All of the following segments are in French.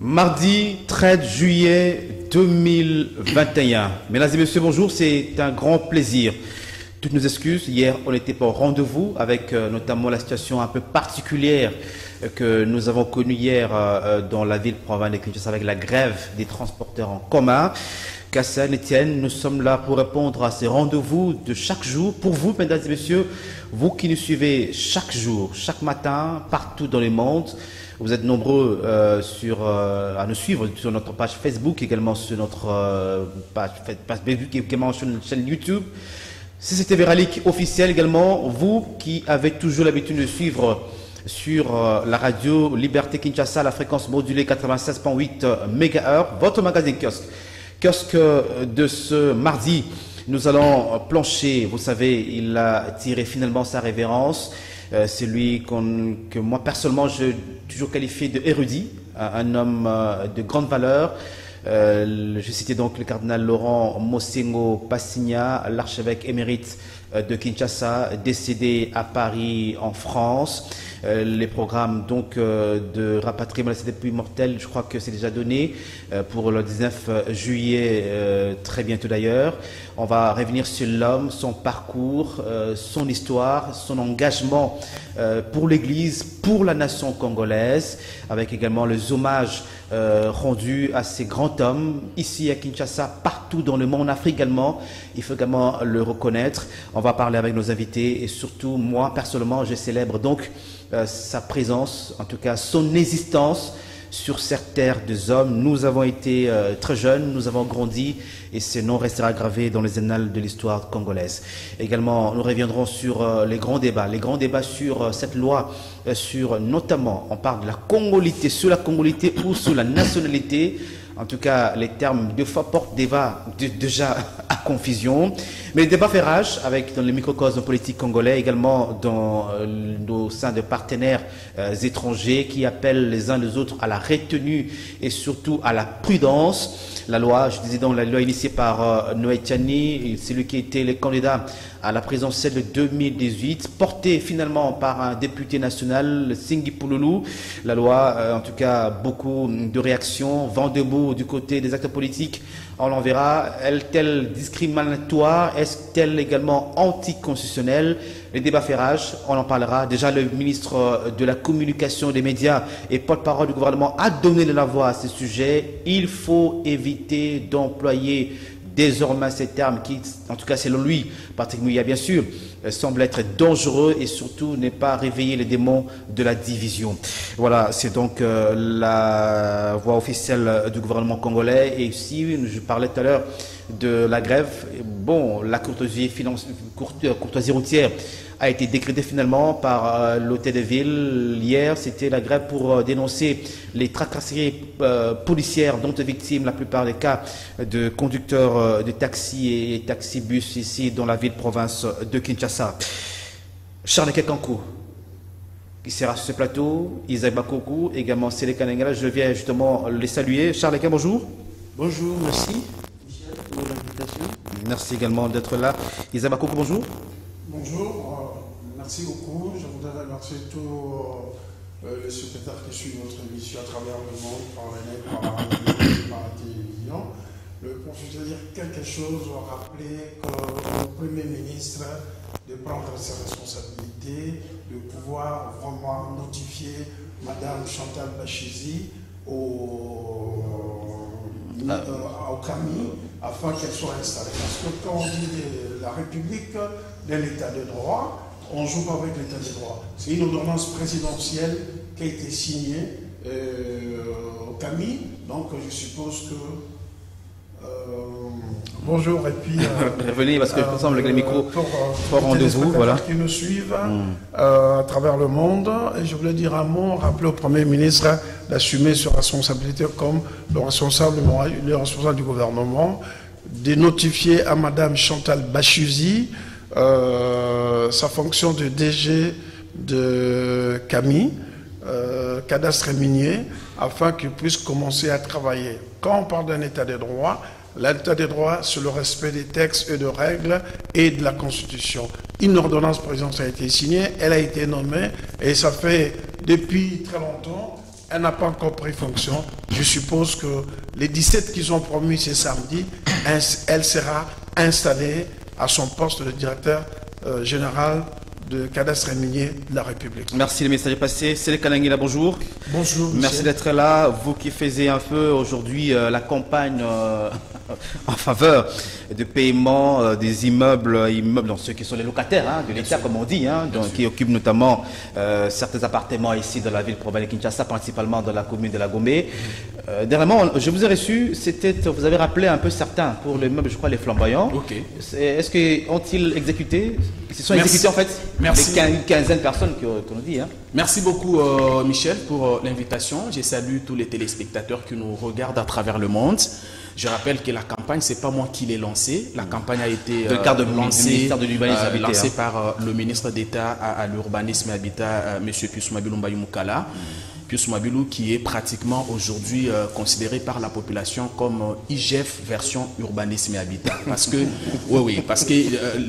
Mardi 13 juillet 2021. Mesdames et messieurs, bonjour, c'est un grand plaisir. Toutes nos excuses, hier on n'était pas au rendez-vous avec notamment la situation un peu particulière que nous avons connue hier dans la ville province de Kinshasa avec la grève des transporteurs en commun. Kassel, Etienne, nous sommes là pour répondre à ces rendez-vous de chaque jour. Pour vous, mesdames et messieurs, vous qui nous suivez chaque jour, chaque matin, partout dans le monde, vous êtes nombreux à nous suivre sur notre page Facebook, également sur notre page Facebook, également sur notre chaîne YouTube. CCTV Ralik officiel également, vous qui avez toujours l'habitude de suivre sur la radio Liberté Kinshasa, la fréquence modulée 96.8 MHz, votre magazine kiosque. Kiosque de ce mardi, nous allons plancher, vous savez, il a tiré finalement sa révérence. C'est lui que moi personnellement je toujours qualifié de érudit, un homme de grande valeur. Je citais donc le cardinal Laurent Mosengo Passigna, l'archevêque émérite de Kinshasa, décédé à Paris en France. Les programmes donc de rapatriement de la cité depuis mortelle, je crois que c'est déjà donné pour le 19 juillet, très bientôt d'ailleurs. On va revenir sur l'homme, son parcours, son histoire, son engagement pour l'Église, pour la nation congolaise, avec également les hommages rendus à ces grands hommes, ici à Kinshasa, partout dans le monde, en Afrique également. Il faut également le reconnaître. On va parler avec nos invités et surtout, moi, personnellement, je célèbre donc sa présence, en tout cas son existence sur cette terre des hommes. Nous avons été très jeunes, nous avons grandi et ce nom restera gravé dans les annales de l'histoire congolaise. Également, nous reviendrons sur les grands débats sur cette loi, sur notamment, on parle de la congolité, sur la congolité ou sur la nationalité. En tout cas, les termes de fois portent déjà à confusion. Mais le débat fait rage dans le microcosme politique congolais, également au sein de partenaires étrangers qui appellent les uns les autres à la retenue et surtout à la prudence. La loi, je disais donc la loi initiée par Noé Tchani, c'est lui qui était le candidat à la présidentielle de 2018, portée finalement par un député national, Singhi Pouloulou. La loi, en tout cas, beaucoup de réactions, vent debout du côté des acteurs politiques. On l'en verra. Est-elle discriminatoire? Est-elle également anticonstitutionnelle? Les débats fait rage, on en parlera. Déjà, le ministre de la Communication des médias et porte-parole du gouvernement a donné la voix à ce sujet. Il faut éviter d'employer désormais ces termes qui, en tout cas selon lui, Patrick Mouya bien sûr, semble être dangereux et surtout n'est pas réveiller les démons de la division. Voilà, c'est donc la voix officielle du gouvernement congolais. Et si je parlais tout à l'heure de la grève, bon, la courtoisie routière a été décrétée finalement par l'hôtel de ville. Hier, c'était la grève pour dénoncer les tracasseries policières dont est victime la plupart des cas de conducteurs de taxis et taxibus ici dans la ville-province de Kinshasa. Charles Kekankou, qui sera sur ce plateau, Isaac Bakoku, également Sélé Kanengala, je viens justement les saluer. Charles Kekankou, bonjour. Bonjour, merci Michel pour l'invitation. Merci également d'être là. Isaac Bakoku, bonjour. Bonjour, merci beaucoup. Je voudrais remercier tous les secrétaires qui suivent notre émission à travers le monde, par la net, par la radio, par la télévision. Pour se dire quelque chose, rappeler qu'au Premier ministre de prendre ses responsabilités, de pouvoir vraiment notifier Madame Chantal Bachizi au CAMI afin qu'elle soit installée. Parce que quand on dit la République de l'état de droit, on ne joue pas avec l'état de droit. C'est une ordonnance présidentielle qui a été signée au CAMI, donc je suppose que... bonjour et puis... Revenez parce que il me semble que les micros pour rendez-vous, voilà. Qui nous suivent à travers le monde. Et je voulais dire un mot, rappeler au Premier ministre d'assumer ses responsabilités comme le responsable du gouvernement, de notifier à Madame Chantal Bachizi sa fonction de DG de CAMI, cadastre minier, afin qu'il puisse commencer à travailler. Quand on parle d'un état de droit, l'état de droit, c'est le respect des textes et de règles et de la Constitution. Une ordonnance présidentielle a été signée, elle a été nommée, et ça fait depuis très longtemps Elle n'a pas encore pris fonction. Je suppose que les 17 qu'ils ont promis ce samedi, elle sera installée à son poste de directeur général de cadastre minier de la République. Merci, le message est passé. C'est le Kanangila, bonjour. Bonjour, Michel. Merci d'être là. Vous qui faisiez un peu aujourd'hui la campagne en faveur de paiement des immeubles, donc ceux qui sont les locataires de l'État, comme on dit, donc, qui occupent notamment certains appartements ici dans la ville provinciale de Kinshasa, principalement dans la commune de la Gombe. Dernièrement, je vous ai reçu, vous avez rappelé un peu certains pour les meubles, je crois, les flamboyants. Ok. Est-ce qu'ils ont-ils exécuté? Ils se sont exécutés en fait. Merci. Une quinzaine de personnes qu'on dit. Merci beaucoup Michel pour l'invitation. Je salue tous les téléspectateurs qui nous regardent à travers le monde. Je rappelle que la campagne, c'est pas moi qui l'ai lancée. La campagne a été lancée par le ministre d'État à l'urbanisme et habitat, M. Pius Mabilou Mbayou-Moukala. Pius Mabilou qui est pratiquement aujourd'hui considéré par la population comme IGF version urbanisme et habitat. Parce que,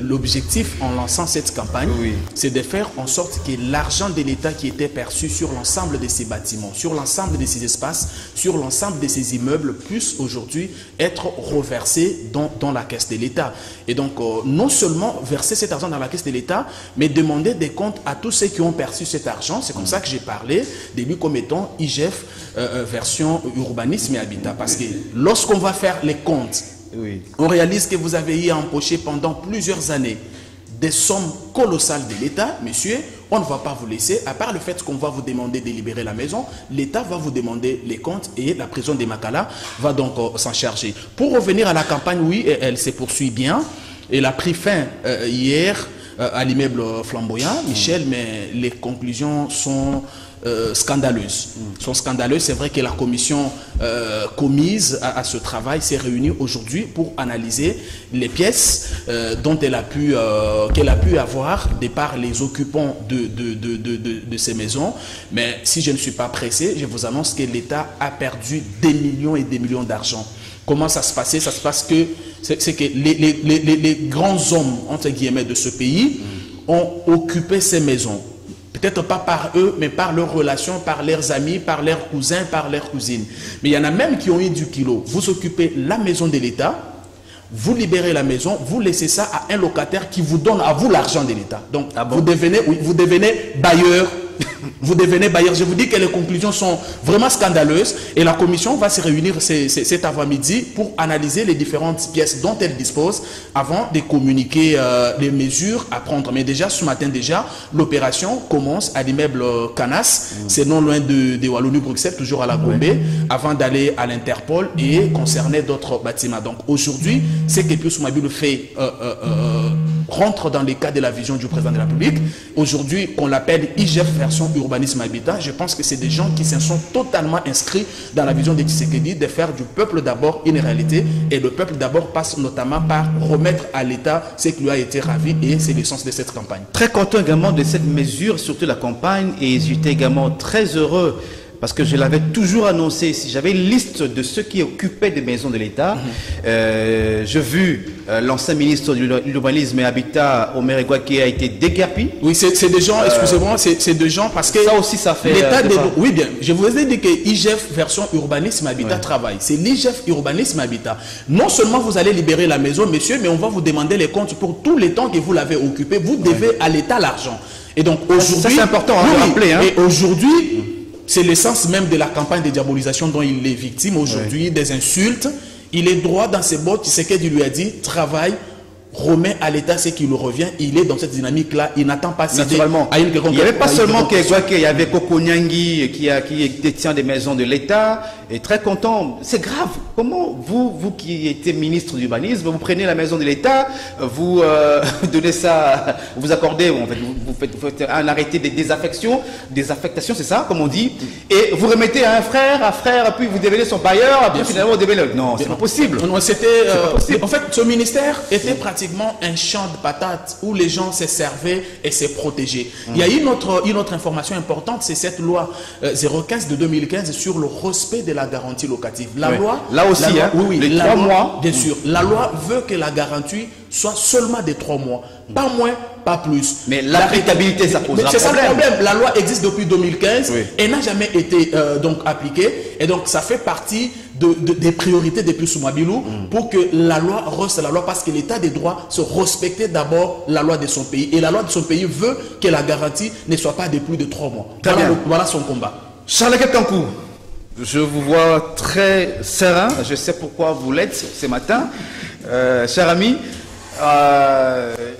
l'objectif en lançant cette campagne, c'est de faire en sorte que l'argent de l'État qui était perçu sur l'ensemble de ces bâtiments, sur l'ensemble de ces espaces, sur l'ensemble de ces immeubles, puisse aujourd'hui être reversé dans la caisse de l'État. Et donc, non seulement verser cet argent dans la caisse de l'État, mais demander des comptes à tous ceux qui ont perçu cet argent. C'est comme ça que j'ai parlé de lui comme étant IGF version urbanisme et habitat. Parce que lorsqu'on va faire les comptes, on réalise que vous avez eu à empocher pendant plusieurs années des sommes colossales de l'État. Monsieur, on ne va pas vous laisser, à part le fait qu'on va vous demander de libérer la maison, l'État va vous demander les comptes et la prison des Makala va donc s'en charger. Pour revenir à la campagne, oui, elle se poursuit bien. Elle a pris fin hier à l'immeuble flamboyant, Michel, mais les conclusions sont scandaleuses. C'est vrai que la commission commise à ce travail s'est réunie aujourd'hui pour analyser les pièces dont qu'elle a pu avoir de par les occupants de ces maisons. Mais si je ne suis pas pressé, je vous annonce que l'État a perdu des millions et des millions d'argent. Comment ça se passait? Ça se passe que c'est que les grands hommes, entre guillemets, de ce pays ont occupé ces maisons. Peut-être pas par eux, mais par leurs relations, par leurs amis, par leurs cousins, par leurs cousines. Mais il y en a même qui ont eu du kilo. Vous occupez la maison de l'État, vous libérez la maison, vous laissez ça à un locataire qui vous donne à vous l'argent de l'État. Donc, vous devenez bailleur. Vous devenez bailleur. Je vous dis que les conclusions sont vraiment scandaleuses et la commission va se réunir cet avant-midi pour analyser les différentes pièces dont elle dispose avant de communiquer les mesures à prendre. Mais déjà, ce matin, l'opération commence à l'immeuble Canas. C'est non loin de Wallonie-Bruxelles, toujours à la Gombe, avant d'aller à l'Interpol et concerner d'autres bâtiments. Donc aujourd'hui, ce que Pius Mabilou fait rentre dans les cas de la vision du président de la République. Aujourd'hui, qu'on l'appelle IGF version urbanisme habitat, je pense que c'est des gens qui se sont totalement inscrits dans la vision de Tshisekedi de faire du peuple d'abord une réalité. Et le peuple d'abord passe notamment par remettre à l'État ce qui lui a été ravi, et c'est l'essence de cette campagne. Très content également de cette mesure, surtout la campagne, et j'étais également très heureux parce que je l'avais toujours annoncé. Si j'avais une liste de ceux qui occupaient des maisons de l'État, j'ai vu l'ancien ministre de l'Urbanisme et Habitat, Omer Egwa, qui a été déguerpi. Oui, c'est des gens, excusez-moi, c'est des gens parce que... Ça aussi, ça fait... oui, bien, je vous ai dit que IGF version urbanisme et habitat travaille. C'est l'IGF urbanisme et habitat. Non seulement vous allez libérer la maison, monsieur, mais on va vous demander les comptes pour tous les temps que vous l'avez occupé. Vous devez à l'État l'argent. Et donc aujourd'hui... Ça, c'est important à rappeler. Et aujourd'hui... C'est l'essence même de la campagne de diabolisation dont il est victime aujourd'hui, des insultes. Il est droit dans ses bottes, Tshisekedi lui a dit, travaille, remet à l'État ce qui lui revient. Il est dans cette dynamique-là, il n'attend pas céder à une quelconque... Il n'y avait pas seulement il y avait Koko Nyangi qui détient des maisons de l'État, et très content. C'est grave. Comment vous qui étiez ministre de l'urbanisme, vous prenez la maison de l'État, vous donnez ça, vous accordez, en fait, vous faites un arrêté de désaffectation, c'est ça, comme on dit, et vous remettez à un frère, puis vous devenez son bailleur, puis finalement vous devenez... Non, c'est pas possible. En fait, ce ministère était pratiquement un champ de patates où les gens se servaient et se protégeaient. Il y a une autre information importante, c'est cette loi 015 de 2015 sur le respect de la garantie locative. La loi, là aussi, les 3 mois, bien sûr. La loi veut que la garantie soit seulement de 3 mois, pas moins, pas plus. Mais l'applicabilité, ça pose un problème. C'est ça le problème. La loi existe depuis 2015, elle n'a jamais été donc appliquée, et donc ça fait partie des priorités depuis Soumabilou pour que la loi reste la loi, parce que l'état des droits se respecter d'abord la loi de son pays, et la loi de son pays veut que la garantie ne soit pas de plus de 3 mois. Voilà son combat. Charles Kankou, je vous vois très serein, je sais pourquoi vous l'êtes ce matin. Cher ami,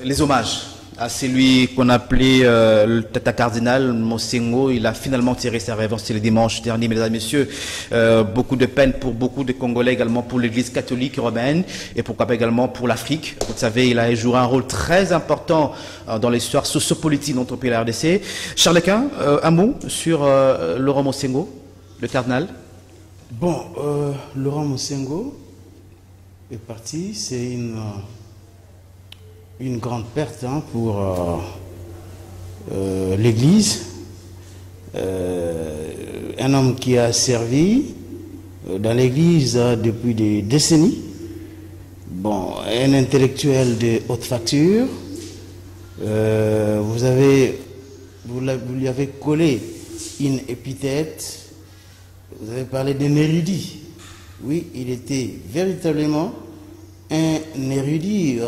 les hommages à celui qu'on appelait le Tata Cardinal Mosengo, il a finalement tiré sa revanche le dimanche dernier, mesdames et messieurs. Beaucoup de peine pour beaucoup de Congolais, également pour l'Église catholique romaine et pourquoi pas également pour l'Afrique. Vous savez, il a joué un rôle très important dans l'histoire sociopolitique de notre pays, la RDC. Charles Quint, un mot sur Laurent Mosengo, le cardinal. Bon, Laurent Mosengo est parti, c'est une grande perte pour l'Église. Un homme qui a servi dans l'Église depuis des décennies. Bon, un intellectuel de haute facture. Vous lui avez collé une épithète. Vous avez parlé d'un érudit. Oui, il était véritablement un érudit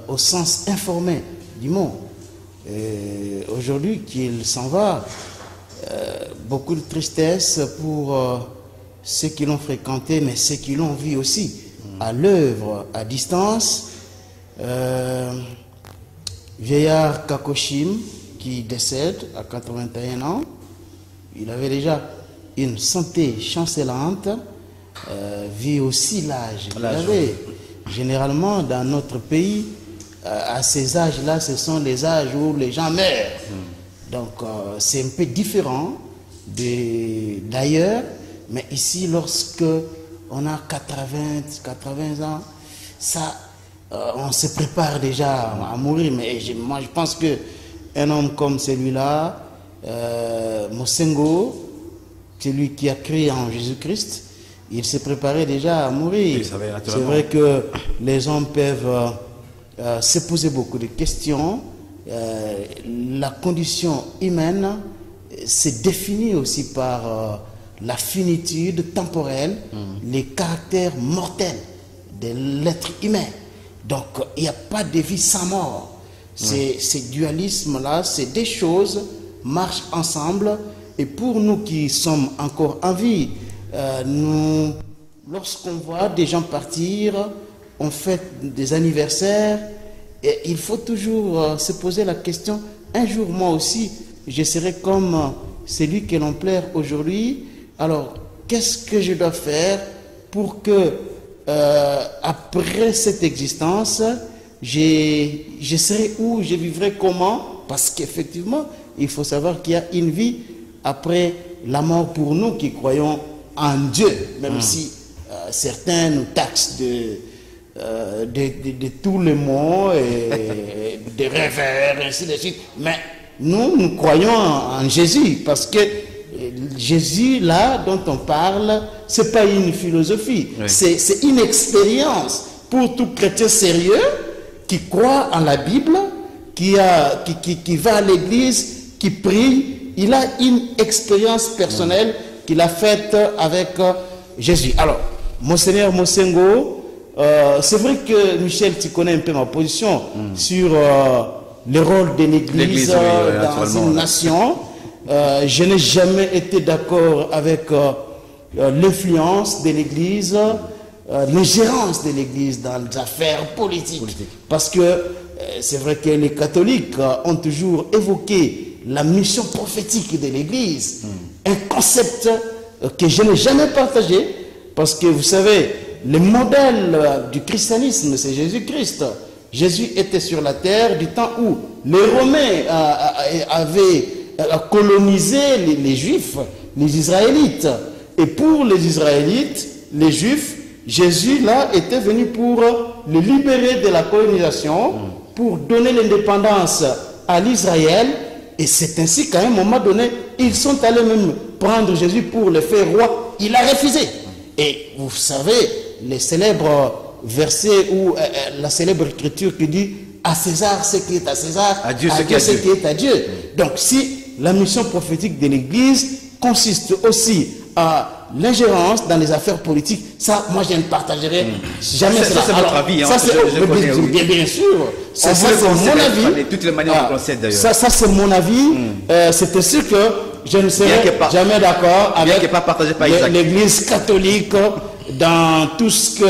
au sens informel du mot. Aujourd'hui qu'il s'en va, beaucoup de tristesse pour ceux qui l'ont fréquenté, mais ceux qui l'ont vu aussi à l'œuvre, à distance. Vieillard Kakoshim qui décède à 81 ans, il avait déjà une santé chancelante, vit aussi l'âge qu'il avait. Généralement, dans notre pays, à ces âges-là, ce sont les âges où les gens meurent. Donc, c'est un peu différent d'ailleurs. Mais ici, lorsque on a 80 ans, ça, on se prépare déjà à mourir. Mais moi, je pense qu'un homme comme celui-là, Mosengo, celui qui a cru en Jésus-Christ, il s'est préparé déjà à mourir. C'est vrai que les hommes peuvent se poser beaucoup de questions. La condition humaine se définit aussi par la finitude temporelle, les caractères mortels de l'être humain. Donc, il n'y a pas de vie sans mort. Ces dualismes-là, ces deux choses marchent ensemble. Et pour nous qui sommes encore en vie, lorsqu'on voit des gens partir, on fait des anniversaires, et il faut toujours se poser la question, un jour moi aussi, je serai comme celui que l'on plaire aujourd'hui, alors qu'est-ce que je dois faire pour que, après cette existence, je serai où, je vivrai comment, parce qu'effectivement, il faut savoir qu'il y a une vie après la mort pour nous qui croyons en Dieu, même si certains nous taxent de tous les mots et de rêveurs, ainsi de suite. Mais nous croyons en Jésus, parce que Jésus, là, dont on parle, ce n'est pas une philosophie, c'est une expérience pour tout chrétien sérieux qui croit en la Bible, qui va à l'église, qui prie. Il a une expérience personnelle qu'il a faite avec Jésus. Alors, Monseigneur Mosengo, c'est vrai que Michel, tu connais un peu ma position sur le rôle de l'Église dans une nation. Je n'ai jamais été d'accord avec l'influence de l'Église, l'ingérence de l'Église dans les affaires politiques. Parce que c'est vrai que les catholiques ont toujours évoqué la mission prophétique de l'Église, un concept que je n'ai jamais partagé, parce que vous savez, le modèle du christianisme, c'est Jésus-Christ. Jésus était sur la terre du temps où les Romains avaient colonisé les Juifs, les Israélites. Et pour les Israélites, les Juifs, Jésus là était venu pour les libérer de la colonisation, pour donner l'indépendance à l'Israël. Et c'est ainsi qu'à un moment donné, ils sont allés même prendre Jésus pour le faire roi. Il a refusé. Et vous savez, les célèbres versets ou la célèbre écriture qui dit à César ce qui est à César, à Dieu ce qui est à Dieu. Donc si la mission prophétique de l'Église consiste aussi à l'ingérence dans les affaires politiques, ça, moi, je ne partagerai jamais cela. Ça, c'est votre avis. Ça, c'est bien sûr. Ça, c'est mon avis. De toutes les manières, on concède d'ailleurs. Ça, c'est mon avis. C'est ainsi que je ne serai jamais d'accord avec l'Église catholique dans tout ce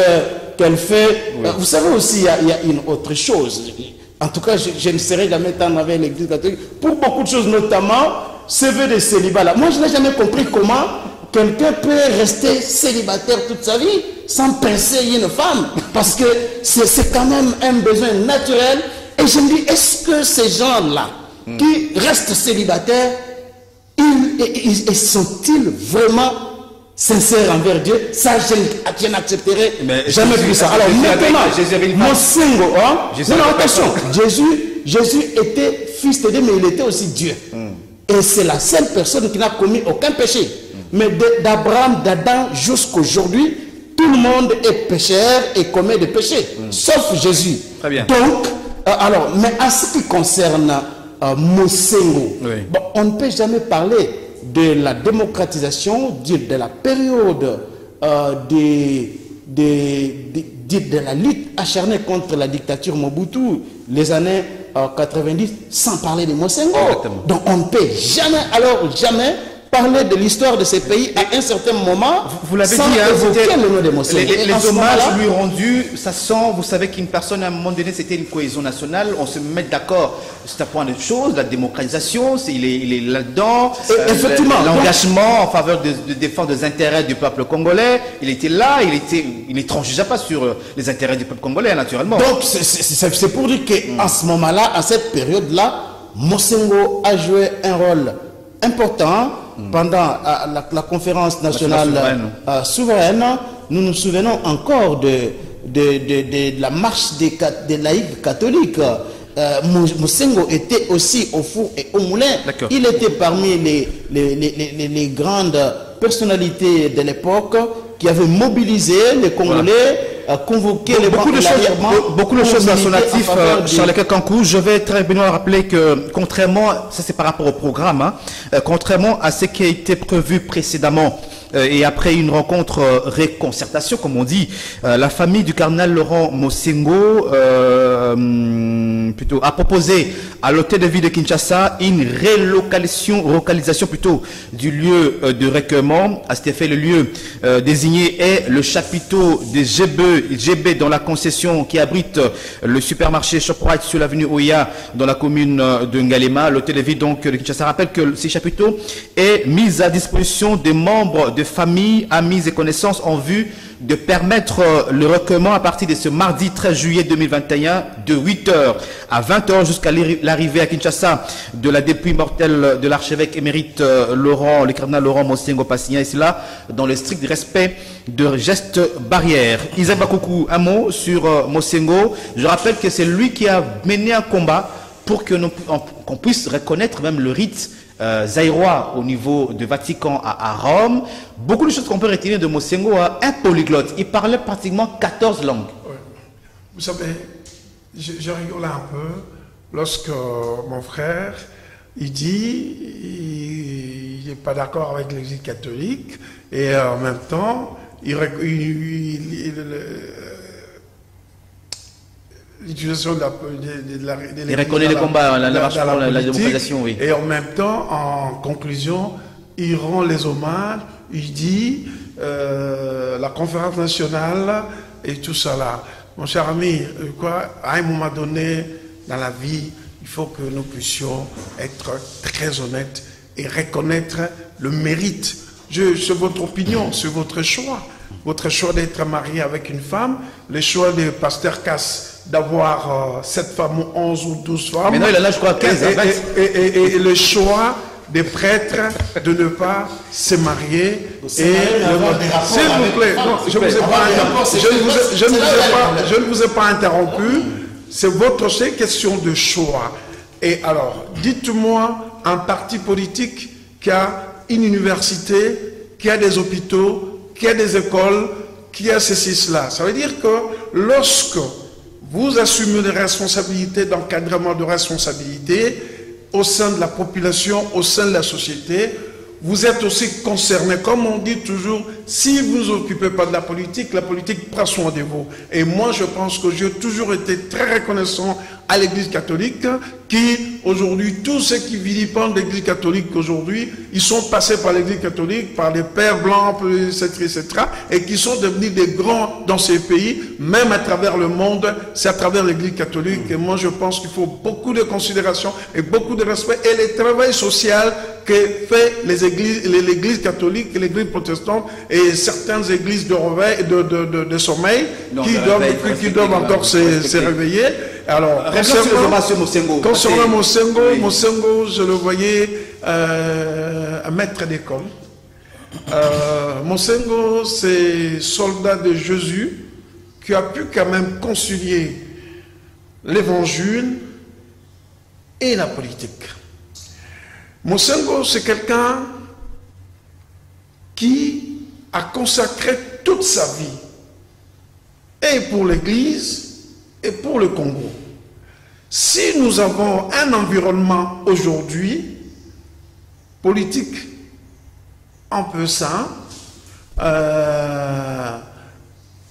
qu'elle fait. Oui. Vous savez aussi, il y a une autre chose. En tout cas, je ne serai jamais tendre avec l'Église catholique pour beaucoup de choses, notamment ce vœu de célibat là. Moi, je n'ai jamais compris comment quelqu'un peut rester célibataire toute sa vie sans pincer une femme, parce que c'est quand même un besoin naturel. Et je me dis, est-ce que ces gens-là qui restent célibataires, ils sont-ils vraiment sincères envers Dieu? Ça, je n'accepterai jamais plus ça. Alors maintenant, Mosengo, non, attention, Jésus était fils de Dieu, mais il était aussi Dieu. Et c'est la seule personne qui n'a commis aucun péché. Mais d'Abraham, d'Adam jusqu'aujourd'hui, tout le monde est pécheur et commet des péchés, sauf Jésus. Très bien. Donc, alors, mais en ce qui concerne Mosengo, bon, on ne peut jamais parler de la démocratisation, de la période de la lutte acharnée contre la dictature Mobutu, les années 90, sans parler de Mosengo. Donc on ne peut jamais parler de l'histoire de ces pays à un certain moment. Vous l'avez dit, évoquer le nom de Mosengo. Les hommages lui rendus, ça sent, vous savez qu'une personne, à un moment donné, c'était une cohésion nationale, on se met d'accord, c'est un point de choses, la démocratisation, il est là-dedans, effectivement, l'engagement en faveur de défendre les intérêts du peuple congolais, il était là, il ne transigeait pas sur les intérêts du peuple congolais, naturellement. Donc, c'est pour dire qu'en ce moment-là, à cette période-là, Mosengo a joué un rôle important pendant la conférence nationale souveraine. Nous nous souvenons encore de la marche des laïcs catholiques. Mosengo était aussi au four et au moulin. Il était parmi les grandes personnalités de l'époque qui avaient mobilisé les Congolais, convoqué beaucoup de choses dans son actif, Charles Kankou. Je vais très bien rappeler que, contrairement, ça c'est par rapport au programme, contrairement à ce qui a été prévu précédemment, et après une rencontre réconcertation, comme on dit, la famille du cardinal Laurent Mosengo a proposé à l'hôtel de ville de Kinshasa une relocalisation plutôt du lieu de recueillement. À cet effet, le lieu désigné est le chapiteau des GB dans la concession qui abrite le supermarché Shoprite sur l'avenue Oya dans la commune de Ngalema. L'hôtel de ville donc de Kinshasa rappelle que ce chapiteau est mis à disposition des membres de familles, amis et connaissances en vue de permettre le recueillement à partir de ce mardi 13 juillet 2021 de 8h à 20h jusqu'à l'arrivée à Kinshasa de la dépouille mortelle de l'archevêque émérite le cardinal Laurent Mosengo Passigna, et cela dans le strict respect de gestes barrières. Isaac Bakoukou, un mot sur Mosengo. Je rappelle que c'est lui qui a mené un combat pour que qu'on puisse reconnaître même le rite zaïrois au niveau du Vatican à Rome. Beaucoup de choses qu'on peut retenir de Mosengo, un polyglotte. Il parlait pratiquement 14 langues. Oui. Vous savez, je rigole un peu lorsque mon frère, il dit il n'est pas d'accord avec l'Église catholique et en même temps, l'utilisation de il reconnaît les combats, la marche pour la démocratisation, oui. Et en même temps, en conclusion, il rend les hommages, il dit la conférence nationale et tout ça là. Mon cher ami, à un moment donné dans la vie, il faut que nous puissions être très honnêtes et reconnaître le mérite. C'est votre opinion, c'est votre choix. Votre choix d'être marié avec une femme, le choix de Pasteur Cass d'avoir 7 femmes, 11 ou 12 femmes. Mais non, il en a, je crois, 15. Et le choix des prêtres de ne pas se marier. S'il vous plaît, je ne vous ai pas interrompu. C'est question de choix. Et alors, dites-moi un parti politique qui a une université, qui a des hôpitaux, qui a des écoles, qui a ceci, cela. Ça veut dire que lorsque vous assumez les responsabilités d'encadrement de responsabilités au sein de la population, au sein de la société. Vous êtes aussi concerné, comme on dit toujours, si vous ne vous occupez pas de la politique prend soin de vous. Et moi, je pense que j'ai toujours été très reconnaissant à l'Église catholique, qui, aujourd'hui, tous ceux qui vilipendent l'Église catholique aujourd'hui, ils sont passés par l'Église catholique, par les pères blancs, etc., et qui sont devenus des grands dans ces pays, même à travers le monde, c'est à travers l'Église catholique. Et moi, je pense qu'il faut beaucoup de considération et beaucoup de respect, et le travail social que fait l'Église catholique, l'Église protestante et certaines églises de réveil, de sommeil, qui doivent encore se réveiller. Alors, concernant Mosengo, oui. Mosengo, je le voyais un maître d'école. Mosengo, c'est soldat de Jésus qui a pu quand même concilier l'évangile et la politique. Mosengo, c'est quelqu'un qui a consacré toute sa vie, et pour l'Église, et pour le Congo. Si nous avons un environnement aujourd'hui politique un peu sain,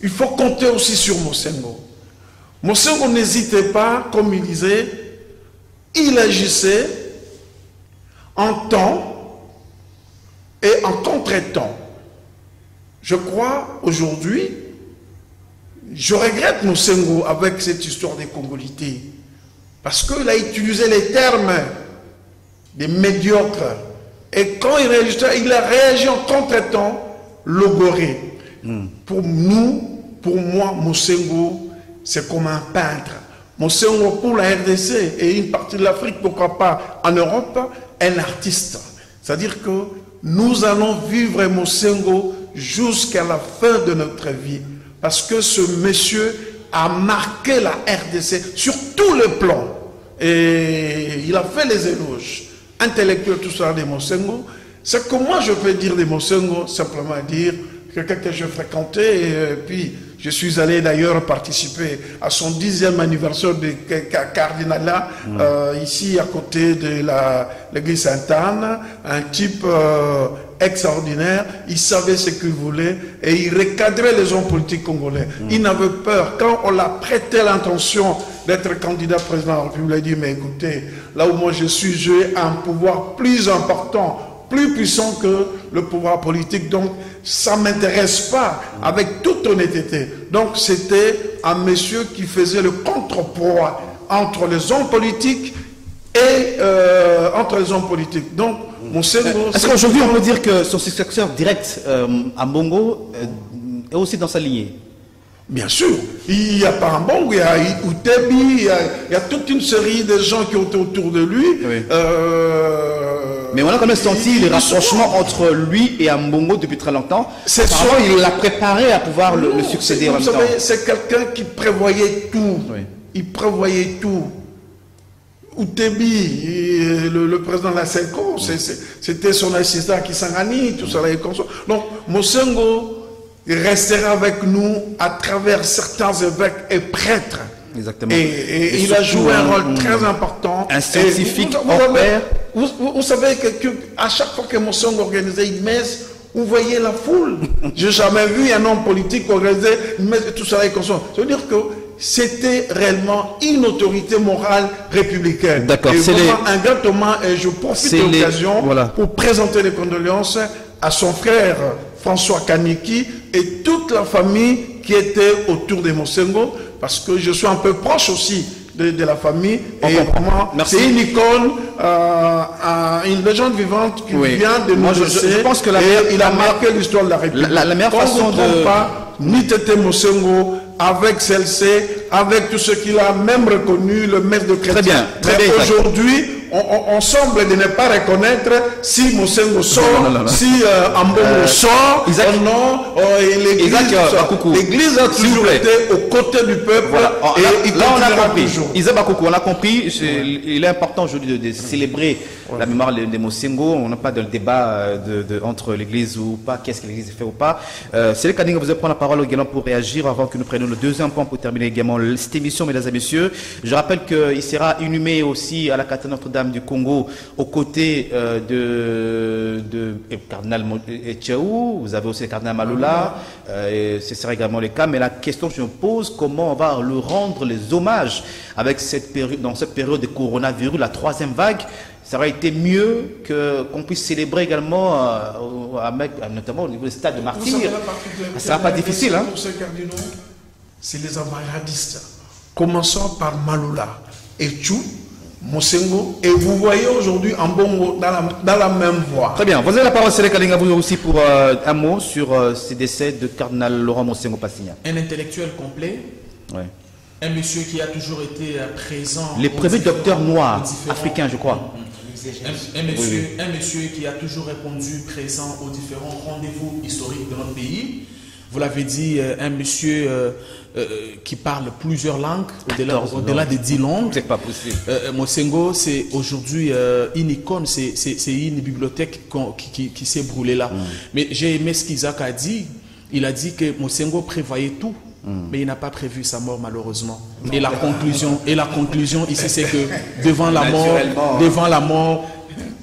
il faut compter aussi sur Mosengo. Mosengo n'hésitait pas, comme il disait, il agissait en temps et en contre-temps. Je crois aujourd'hui, je regrette Mosengo avec cette histoire des Congolités, parce qu'il a utilisé les termes des médiocres. Et quand il réagissait, il a réagi en contre-temps, logoré. Pour nous, pour moi, Mosengo, c'est comme un peintre. Mosengo pour la RDC et une partie de l'Afrique, pourquoi pas en Europe, un artiste. C'est-à-dire que nous allons vivre Mosengo jusqu'à la fin de notre vie. Parce que ce monsieur a marqué la RDC sur tous les plans. Et il a fait les éloges intellectuels, tout ça de Mosengo. C'est que moi je peux dire de Mosengo, simplement dire quelqu'un que je fréquentais, et puis je suis allé d'ailleurs participer à son 10e anniversaire de cardinalat, ici à côté de l'église Sainte-Anne, un type extraordinaire. Il savait ce qu'il voulait et il recadrait les hommes politiques congolais. Il n'avait peur. Quand on l'a prêté l'intention d'être candidat président de la République, il a dit, mais écoutez, là où moi je suis, j'ai un pouvoir plus important, plus puissant que le pouvoir politique, donc ça ne m'intéresse pas, avec toute honnêteté. Donc c'était un monsieur qui faisait le contrepoids entre les hommes politiques et Donc, Mosengo... Est-ce qu'aujourd'hui on peut dire que son successeur direct à Mbongo est aussi dans sa lignée? Bien sûr, il n'y a pas un Mbongo, il y a Utebi, il y a toute une série de gens qui étaient autour de lui. Oui. Mais on a quand même senti les rapprochements entre lui et Mbongo depuis très longtemps. Il l'a préparé à pouvoir le succéder en même temps. Vous savez, c'est quelqu'un qui prévoyait tout. Oui. Il prévoyait tout. Utebi, le président de la CENCO, c'était son assistant Kisangani, tout ça. Donc, Mosengo restera avec nous à travers certains évêques et prêtres. Exactement. Et il a joué un rôle très important. Un scientifique vous savez qu'à chaque fois que Mosengo organisait une messe, vous voyez la foule. Je n'ai jamais vu un homme politique organiser une messe et tout ça. Ça veut dire que c'était réellement une autorité morale républicaine. D'accord. Et vraiment un grand hommage, et je profite de l'occasion pour présenter les condoléances à son frère François Kaniki et toute la famille qui était autour de Mosengo, parce que je suis un peu proche aussi de la famille. Et vraiment, c'est une icône, une légende vivante qui vient de nous laisser. Je pense que il a marqué l'histoire de la République. La meilleure façon de... Ni Tété Mosengo, avec celle-ci, avec tout ce qu'il a même reconnu, le maître de chrétien. Très bien. Mais aujourd'hui, on semble de ne pas reconnaître si Mosengo sort, si Mbongo sort, l'Église a toujours été aux côtés du peuple. Voilà. Là, on a compris. Isaac Bakoukou, on a compris. Il est important aujourd'hui de célébrer la mémoire de Mosengo. On n'a pas de débat entre l'Église ou pas, qu'est-ce que l'Église fait ou pas. C'est le Kadinga, vous allez prendre la parole également pour réagir avant que nous prenions le deuxième point pour terminer également cette émission, mesdames et messieurs. Je rappelle qu'il sera inhumé aussi à la cathédrale Notre-Dame du Congo aux côtés de cardinal Etchaou. Vous avez aussi le cardinal Malula. Ce sera également le cas. Mais la question que je me pose, comment on va lui rendre les hommages avec dans cette période de coronavirus, la troisième vague? Ça aurait été mieux qu'on puisse célébrer également, notamment au niveau du stade de martyrs. Ça ne sera pas difficile. Hein? Pour ces cardinaux, c'est les avant-gardistes. Commençons par Malula, Etchou, Mosengo, et vous voyez aujourd'hui en Bongo dans la même voie. Très bien. Vous avez la parole, Sélé Kalinga, vous aussi pour un mot sur ces décès de cardinal Laurent Mosengo Passigna. Un intellectuel complet. Ouais. Un monsieur qui a toujours été présent. Les premiers docteurs noirs africains, je crois. Un monsieur qui a toujours répondu présent aux différents rendez-vous historiques de notre pays. Vous l'avez dit, un monsieur qui parle plusieurs langues, au-delà des 10 langues. C'est pas possible. Mosengo, c'est aujourd'hui une icône, c'est une bibliothèque qui s'est brûlée là. Mais j'ai aimé ce qu'Isaac a dit. Il a dit que Mosengo prévoyait tout. Mais il n'a pas prévu sa mort malheureusement. Et la conclusion ici, c'est que devant la mort,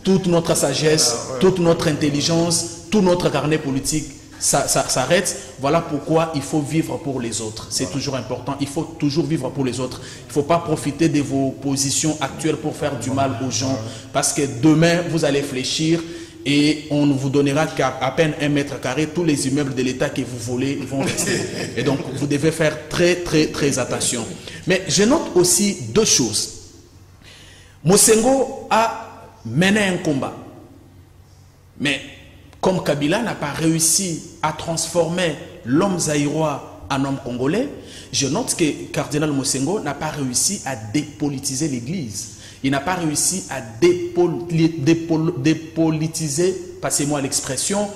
toute notre sagesse, toute notre intelligence, tout notre carnet politique ça s'arrête. Voilà pourquoi il faut vivre pour les autres. C'est toujours important. Il faut toujours vivre pour les autres. Il ne faut pas profiter de vos positions actuelles pour faire du mal aux gens. Parce que demain, vous allez fléchir. Et on ne vous donnera qu'à peine 1 mètre carré. Tous les immeubles de l'État que vous volez vont rester. Et donc, vous devez faire très, très, très attention. Mais je note aussi 2 choses. Mosengo a mené un combat. Mais comme Kabila n'a pas réussi à transformer l'homme zaïrois en homme congolais, je note que Cardinal Mosengo n'a pas réussi à dépolitiser l'Église. Il n'a pas réussi à dépolitiser, passez-moi l'expression,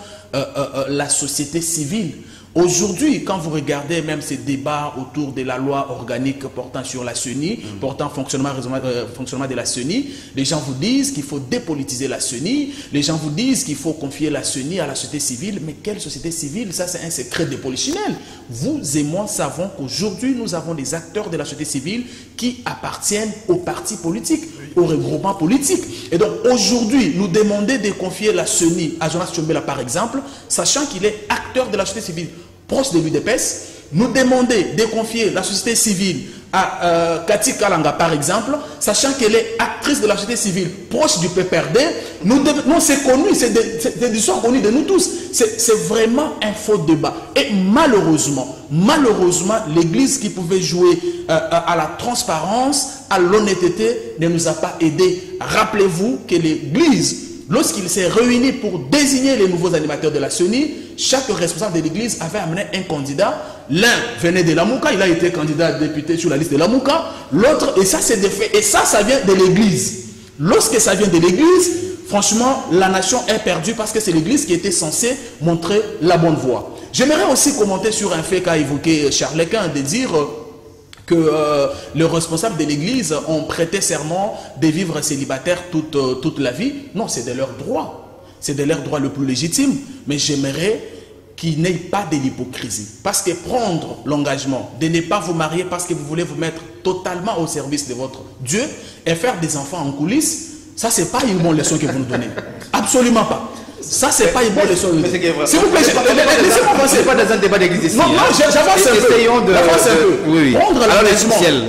la société civile. Aujourd'hui, quand vous regardez même ces débats autour de la loi organique portant sur la CENI, portant fonctionnement de la CENI, les gens vous disent qu'il faut dépolitiser la CENI, les gens vous disent qu'il faut confier la CENI à la société civile. Mais quelle société civile? Ça, c'est un secret de polichinelle. Vous et moi savons qu'aujourd'hui, nous avons des acteurs de la société civile qui appartiennent aux partis politiques, aux regroupements politiques. Et donc, aujourd'hui, nous demander de confier la CENI à Jonas Tchombela, par exemple, sachant qu'il est acteur de la société civile proche de l'UDPS, nous demander de confier la société civile à Cathy Kalanga, par exemple, sachant qu'elle est actrice de la société civile proche du PPRD, nous c'est connu, c'est des histoires connues de nous tous. C'est vraiment un faux débat. Et malheureusement, l'Église qui pouvait jouer à la transparence, à l'honnêteté, ne nous a pas aidés. Rappelez-vous que l'Église, lorsqu'il s'est réuni pour désigner les nouveaux animateurs de la CENI, chaque responsable de l'Église avait amené un candidat. L'un venait de Lamouka, il a été candidat député sur la liste de Lamouka. L'autre, et ça c'est des faits, et ça vient de l'Église. Lorsque ça vient de l'Église, franchement, la nation est perdue parce que c'est l'Église qui était censée montrer la bonne voie. J'aimerais aussi commenter sur un fait qu'a évoqué Charles Lequin, de dire que les responsables de l'Église ont prêté serment de vivre célibataires toute la vie. Non, c'est de leur droit. C'est de leur droit le plus légitime. Mais j'aimerais qu'il n'ait pas de l'hypocrisie. Parce que prendre l'engagement de ne pas vous marier parce que vous voulez vous mettre totalement au service de votre Dieu et faire des enfants en coulisses, ça, c'est pas une bonne leçon que vous nous donnez. Absolument pas. Ça, c'est pas une bonne leçon. S'il vous plaît, laissez-moi penser. C'est pas dans un débat d'église ici. Non, j'avance un peu.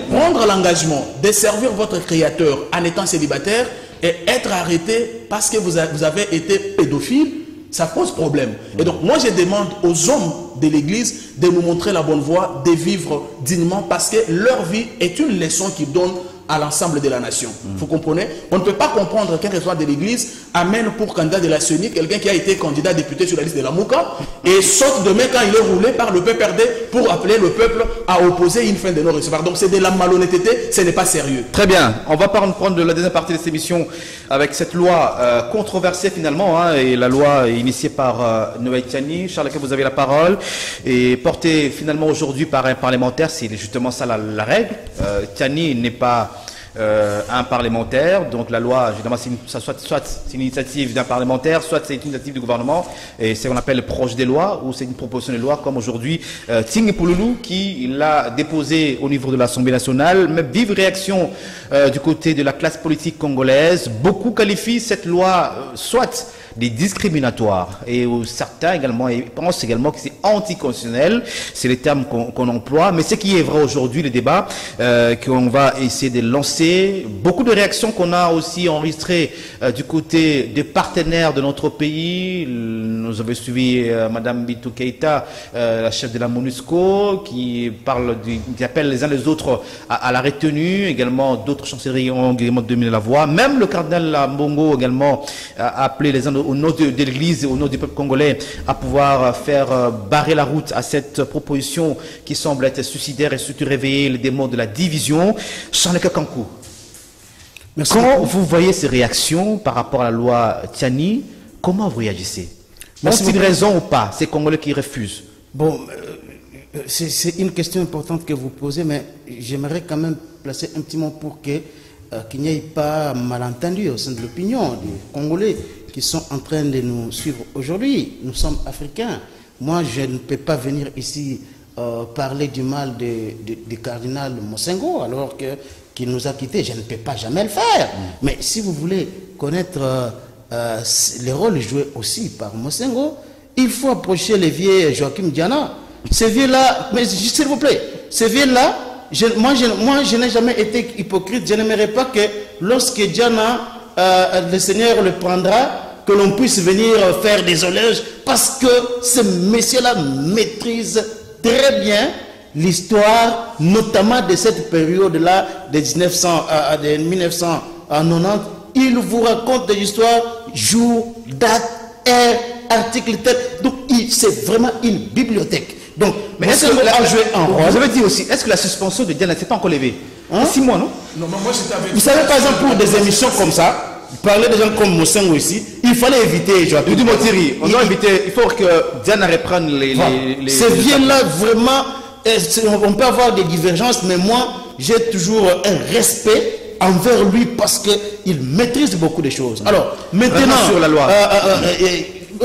Prendre l'engagement de servir votre Créateur en étant célibataire et être arrêté parce que vous avez été pédophile, ça pose problème. Et donc, moi, je demande aux hommes de l'Église de nous montrer la bonne voie, de vivre dignement parce que leur vie est une leçon qu'ils donnent à l'ensemble de la nation. Vous comprenez? On ne peut pas comprendre qu'un responsable de l'Église amène pour candidat de la CENI quelqu'un qui a été candidat député sur la liste de la Mouka et saute demain quand il est roulé par le PPRD pour appeler le peuple à opposer une fin de non-recevoir. Donc c'est de la malhonnêteté, ce n'est pas sérieux. Très bien. On va prendre la deuxième partie de cette émission avec cette loi controversée finalement, hein, et la loi initiée par Noé Tiani. Charles, vous avez la parole, et portée finalement aujourd'hui par un parlementaire, c'est justement ça la règle. Tiani n'est pas un parlementaire. Donc la loi, évidemment, soit c'est une initiative d'un parlementaire, soit c'est une initiative du gouvernement, et c'est ce qu'on appelle le projet de loi, ou c'est une proposition de loi, comme aujourd'hui Ting Pouloulou, qui l'a déposé au niveau de l'Assemblée nationale. Mais vive réaction du côté de la classe politique congolaise. Beaucoup qualifient cette loi soit des discriminatoires, et certains également pensent également que c'est anticonstitutionnel, c'est les termes qu'on emploie. Mais ce qui est vrai aujourd'hui, le débat qu'on va essayer de lancer, beaucoup de réactions qu'on a aussi enregistrées du côté des partenaires de notre pays. Nous avons suivi Madame Bintou Keïta, la chef de la MONUSCO, qui appelle les uns les autres à la retenue. Également d'autres chancelleries ont également donné la voix. Même le cardinal Mbongo également a appelé les uns au nom de l'Église et au nom du peuple congolais à pouvoir faire barrer la route à cette proposition qui semble être suicidaire et surtout réveiller les démons de la division. Chaneka Kankou, quand vous voyez ces réactions par rapport à la loi Tiani, comment vous réagissez? Ont-ils raison ou pas, ces Congolais qui refusent? Bon, c'est une question importante que vous posez, mais j'aimerais quand même placer un petit mot pour qu'il n'y ait pas malentendu au sein de l'opinion des Congolais qui sont en train de nous suivre aujourd'hui. Nous sommes africains. Moi, je ne peux pas venir ici parler du mal du cardinal Mosengo alors qu'il nous a quittés. Je ne peux pas jamais le faire. Mais si vous voulez connaître les rôles joués aussi par Mosengo, il faut approcher les vieux Joachim Diana. Ces vieux-là, mais s'il vous plaît, ces vieux-là, moi, je n'ai jamais été hypocrite. Je n'aimerais pas que lorsque Diana, le Seigneur le prendra, que l'on puisse venir faire des éloges, parce que ces messieurs-là maîtrisent très bien l'histoire, notamment de cette période-là, de 1990. Ils vous racontent des histoires, jour, date, heure, article, tête. Donc, c'est vraiment une bibliothèque. Donc, mais est-ce que vous avez dit aussi, est-ce que la suspension de Diana ne s'est pas encore levée? 6 mois, non? Non, mais moi, j'étais avec... Vous savez, par exemple, pour des émissions comme ça, parler des gens comme Mosengo ici, il fallait éviter. Je dis Motiri, on doit éviter. Il faut que Diana reprenne les ces vieux-là, vraiment, on peut avoir des divergences, mais moi, j'ai toujours un respect envers lui parce qu'il maîtrise beaucoup de choses. Alors, maintenant, sur la loi.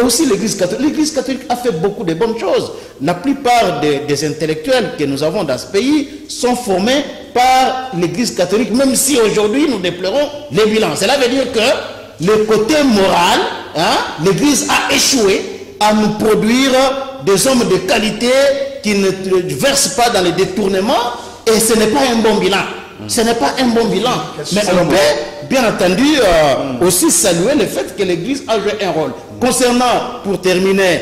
Aussi l'Église catholique. L'Église catholique a fait beaucoup de bonnes choses. La plupart des intellectuels que nous avons dans ce pays sont formés par l'Église catholique, même si aujourd'hui nous déplorons les bilans. Cela veut dire que le côté moral, l'Église a échoué à nous produire des hommes de qualité qui ne versent pas dans les détournements, et ce n'est pas un bon bilan. Ce n'est pas un bon bilan. Mais on peut, bien entendu, aussi saluer le fait que l'Église a joué un rôle. Concernant, pour terminer,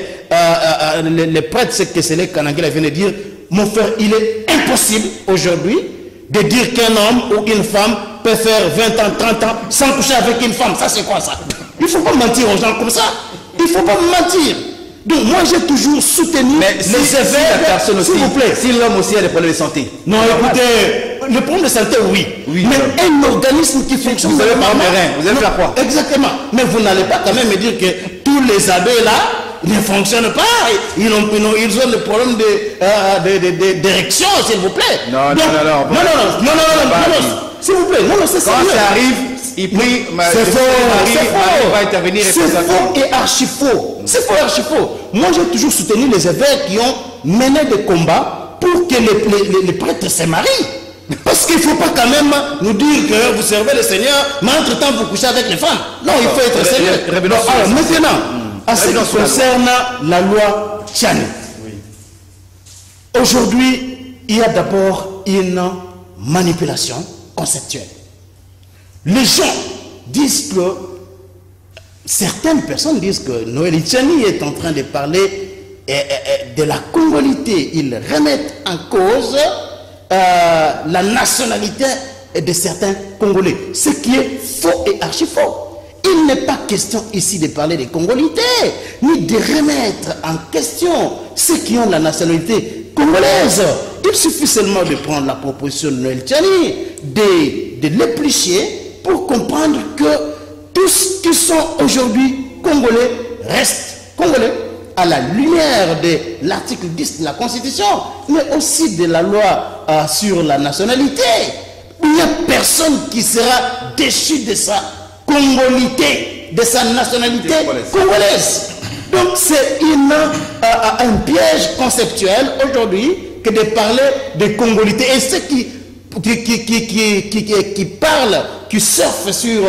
les prêtres, ce que c'est les Kanangela viennent de dire, mon frère, il est impossible aujourd'hui de dire qu'un homme ou une femme peut faire 20 ans, 30 ans sans coucher avec une femme. Ça, c'est quoi ça? Il ne faut pas mentir aux gens comme ça. Il ne faut pas mentir. Donc moi j'ai toujours soutenu les évêques, s'il vous plaît. Si l'homme aussi a des problèmes de santé. Non, écoutez, le problème de santé, oui. Mais un organisme qui fonctionne... Vous avez pas vous allez faire quoi? Exactement. Mais vous n'allez pas quand même me dire que tous les abbés là ne fonctionnent pas. Ils ont le problème d'érection, s'il vous plaît. Non. S'il vous plaît, non, c'est ça. Quand ça arrive, il prie, c'est faux. Va intervenir. C'est faux et archi faux. C'est faux et archi faux. Moi, j'ai toujours soutenu les évêques qui ont mené des combats pour que les prêtres se marient. Parce qu'il ne faut pas quand même nous dire que vous servez le Seigneur, mais entre-temps, vous couchez avec les femmes. Non, il faut être sérieux. Alors, maintenant, à ce qui concerne la loi Tiani. Aujourd'hui, il y a d'abord une manipulation conceptuelle. Les gens disent que, certaines personnes disent que Noël Tiani est en train de parler de la congolité. Ils remettent en cause la nationalité de certains Congolais. Ce qui est faux et archi faux. Il n'est pas question ici de parler de congolité, ni de remettre en question ceux qui ont la nationalité congolaise. Il suffit seulement de prendre la proposition de Noël Tiani, de l'éplucher pour comprendre que tous qui sont aujourd'hui congolais restent congolais à la lumière de l'article 10 de la Constitution, mais aussi de la loi sur la nationalité. n'y a personne qui sera déchu de sa congolité, de sa nationalité congolaise. Donc c'est un piège conceptuel aujourd'hui que de parler de congolité. Et ceux qui parlent, qui surfent sur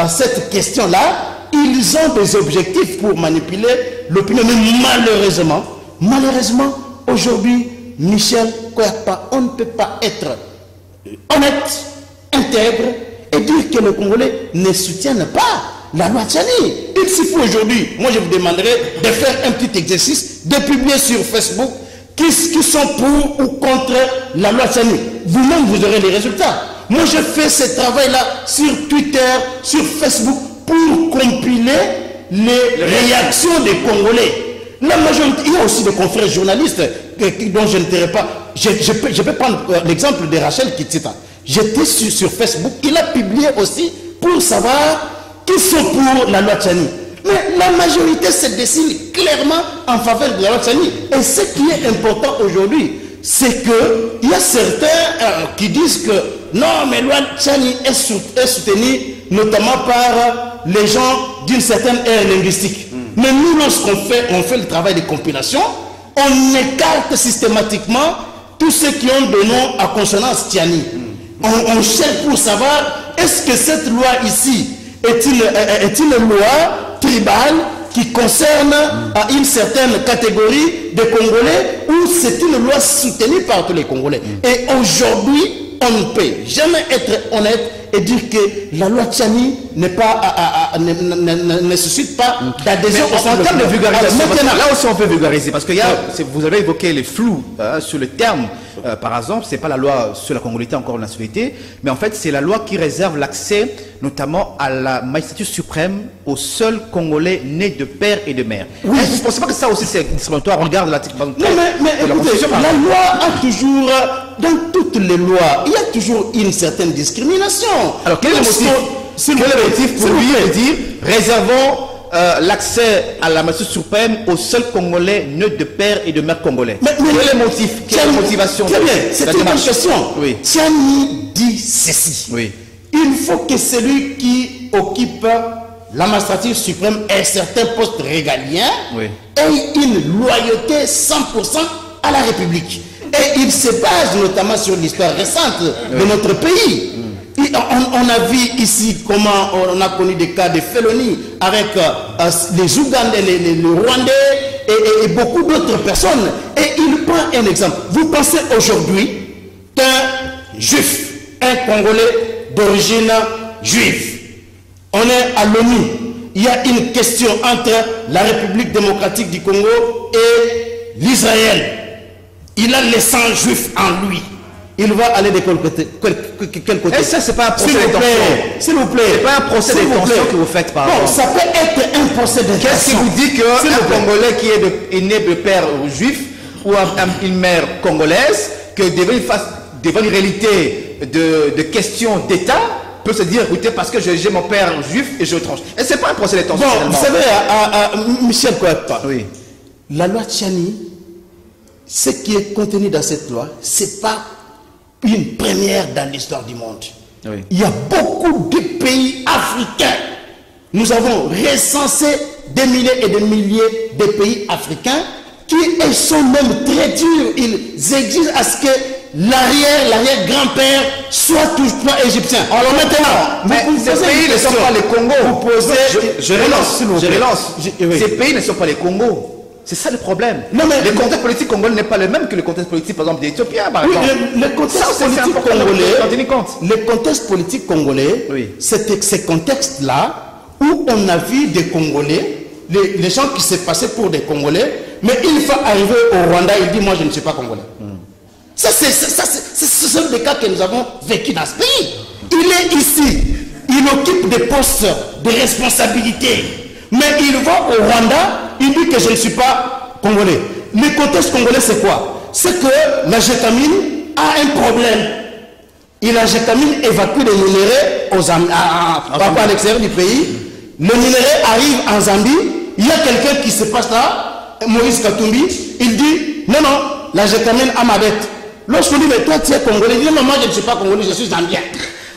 cette question-là, ils ont des objectifs pour manipuler l'opinion. Mais malheureusement, aujourd'hui, Michel Kouyaté, on ne peut pas être honnête, intègre et dire que les Congolais ne soutiennent pas la loi Tchani. Il suffit aujourd'hui, moi je vous demanderai de faire un petit exercice, de publier sur Facebook qui sont pour ou contre la loi Tchani. Vous-même, vous aurez les résultats. Moi, je fais ce travail-là sur Twitter, sur Facebook, pour compiler les réactions des Congolais. La majorité, il y a aussi des confrères journalistes dont je ne dirai pas. Je peux prendre l'exemple de Rachel Kitita. J'étais sur Facebook, il a publié aussi pour savoir qui sont pour la loi Tchani. Mais la majorité se dessine clairement en faveur de la loi Tchani. Et ce qui est important aujourd'hui, c'est qu'il y a certains qui disent que non, mais la loi Tchani est soutenue notamment par les gens d'une certaine ère linguistique. Mais nous, lorsqu'on fait le travail de compilation, on écarte systématiquement tous ceux qui ont des noms à consonance Tchani. On cherche pour savoir, est-ce que cette loi ici est une loi tribale qui concerne une certaine catégorie de Congolais ou c'est une loi soutenue par tous les Congolais. Et aujourd'hui, on ne peut jamais être honnête et dire que la loi Tchani ne suscite pas d'adhésion. En termes de vulgarisation, là aussi on peut vulgariser, parce que vous avez évoqué les flous sur le terme. Par exemple, ce n'est pas la loi sur la congolité, encore la nationalité, mais en fait c'est la loi qui réserve l'accès notamment à la magistrature suprême aux seuls Congolais nés de père et de mère. Oui. Vous ne pensez pas que ça aussi c'est discriminatoire? On regarde l'article 23 de la Constitution. La loi a toujours, dans toutes les lois, il y a toujours une certaine discrimination. Alors quel est le motif pour lui de dire réservons l'accès à la magistrature suprême aux seuls Congolais nés de père et de mère congolais? Quel est le motif? Quelle est la motivation? Très bien, c'est une bonne question. Oui. Tchani dit ceci. Oui. Il faut que celui qui occupe la magistrature suprême ait certains postes régaliens ait une loyauté 100% à la République. Et il se base notamment sur l'histoire récente de notre pays. On a vu ici comment on a connu des cas de félonie avec les Ougandais, les Rwandais et beaucoup d'autres personnes. Et il prend un exemple. Vous pensez aujourd'hui qu'un juif, un Congolais d'origine juive, on est à l'ONU, il y a une question entre la République démocratique du Congo et l'Israël. Il a le sang juif en lui. Il va aller de quel côté? Et ça, c'est pas un procès d'intention. S'il vous plaît. C'est pas un procès d'intention que vous faites, par exemple. Bon, ça peut être un procès d'intention. Qu'est-ce qui vous dit qu'un Congolais qui est né de père juif ou une mère congolaise, que devant une réalité de questions d'État, peut se dire, écoutez, parce que j'ai mon père juif et je tranche. Et c'est pas un procès d'intention. Bon, vous savez, Michel Kouyaté, la loi Tchani, ce qui est contenu dans cette loi, c'est pas une première dans l'histoire du monde. Il y a beaucoup de pays africains. Nous avons recensé des milliers et des milliers de pays africains qui sont même très durs. Ils exigent à ce que l'arrière-grand-père soit toujours égyptien. Alors maintenant, ces pays ne sont pas les Congos. Je relance. Ces pays ne sont pas les Congos. C'est ça le problème. Non, mais le contexte politique congolais n'est pas le même que le contexte politique, par exemple, des Éthiopiens, par exemple. Le contexte politique congolais, c'est ce contexte-là où on a vu des Congolais, les gens qui s'est passé pour des Congolais, mais une fois arrivé au Rwanda, il dit, moi je ne suis pas Congolais. Ce sont des cas que nous avons vécu dans ce pays. Il est ici, il occupe des postes de responsabilité, mais il va au Rwanda, il dit que je ne suis pas Congolais. Le contexte congolais, c'est quoi? C'est que la Gétamine a un problème. Et la Gétamine évacue les minéraux à l'extérieur du pays. Le minerai arrive en Zambie. Il y a quelqu'un qui se passe là, Maurice Katumbi. Il dit, non, la Gétamine a ma dette. Lorsqu'on dit, mais toi tu es congolais, il dit, non, moi je ne suis pas congolais, je suis zambien.